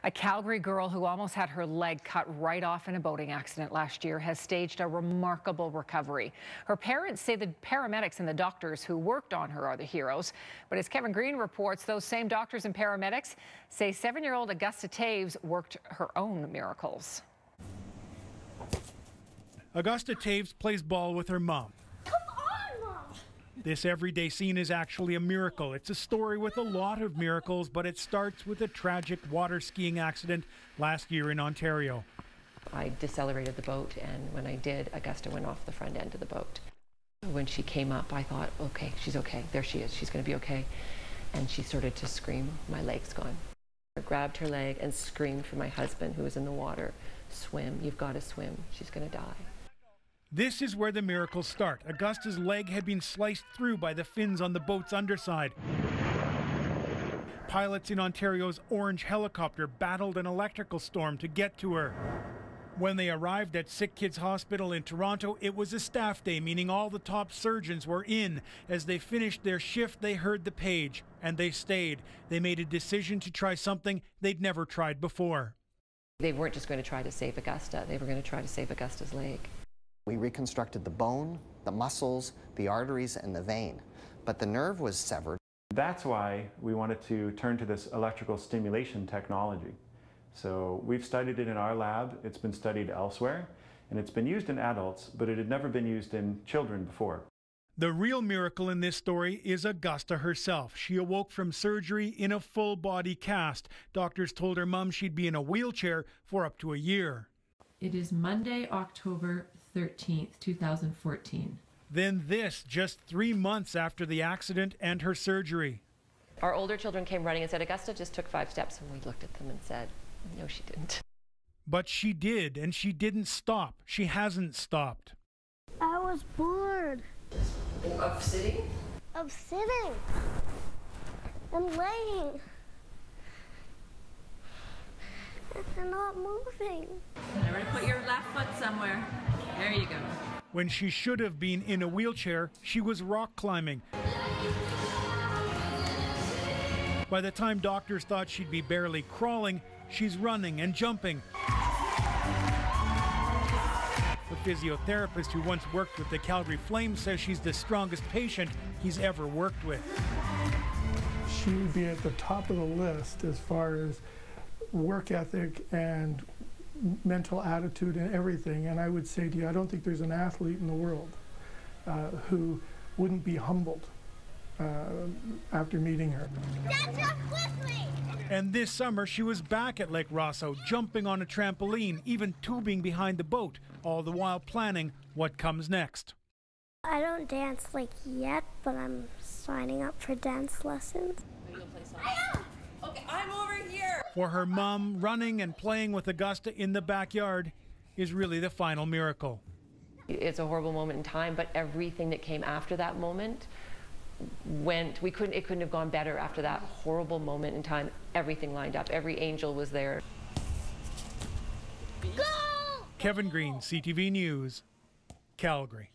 A Calgary girl who almost had her leg cut right off in a boating accident last year has staged a remarkable recovery. Her parents say the paramedics and the doctors who worked on her are the heroes. But as Kevin Green reports, those same doctors and paramedics say 7-year-old Augusta Toews worked her own miracles. Augusta Toews plays ball with her mom. This everyday scene is actually a miracle. It's a story with a lot of miracles, but it starts with a tragic water skiing accident last year in Ontario. I decelerated the boat, and when I did, Augusta went off the front end of the boat. When she came up, I thought, okay, she's okay. There she is. She's going to be okay. And she started to scream, my leg's gone. I grabbed her leg and screamed for my husband, who was in the water, swim, you've got to swim. She's going to die. This is where the miracles start. Augusta's leg had been sliced through by the fins on the boat's underside. Pilots in Ontario's orange helicopter battled an electrical storm to get to her. When they arrived at Sick Kids Hospital in Toronto, it was a staff day, meaning all the top surgeons were in. As they finished their shift, they heard the page, and they stayed. They made a decision to try something they'd never tried before. They weren't just going to try to save Augusta. They were going to try to save Augusta's leg. We reconstructed the bone, the muscles, the arteries, and the vein, but the nerve was severed. That's why we wanted to turn to this electrical stimulation technology. So we've studied it in our lab, it's been studied elsewhere, and it's been used in adults, but it had never been used in children before. The real miracle in this story is Augusta herself. She awoke from surgery in a full-body cast. Doctors told her mom she'd be in a wheelchair for up to a year. It is Monday, October 13th, 2014. Then this, just 3 months after the accident and her surgery. Our older children came running and said, Augusta just took 5 steps, and we looked at them and said, no, she didn't. But she did, and she didn't stop. She hasn't stopped. I was bored. Of sitting? Of sitting and laying and not moving. Remember to put your left foot somewhere. There you go. When she should have been in a wheelchair, she was rock climbing. By the time doctors thought she'd be barely crawling, she's running and jumping. The physiotherapist who once worked with the Calgary Flames says she's the strongest patient he's ever worked with. She would be at the top of the list as far as work ethic and mental attitude and everything. And I would say to you, I don't think there's an athlete in the world who wouldn't be humbled after meeting her. Dad, jump with me! And this summer, she was back at Lake Rosso, jumping on a trampoline, even tubing behind the boat, all the while planning what comes next. I don't dance like yet, but I'm signing up for dance lessons. Okay, I'm over here. For her mom, running and playing with Augusta in the backyard is really the final miracle. It's a horrible moment in time, but everything that came after that moment it couldn't have gone better after that horrible moment in time. Everything lined up. Every angel was there. Go! Kevin Green, CTV News, Calgary.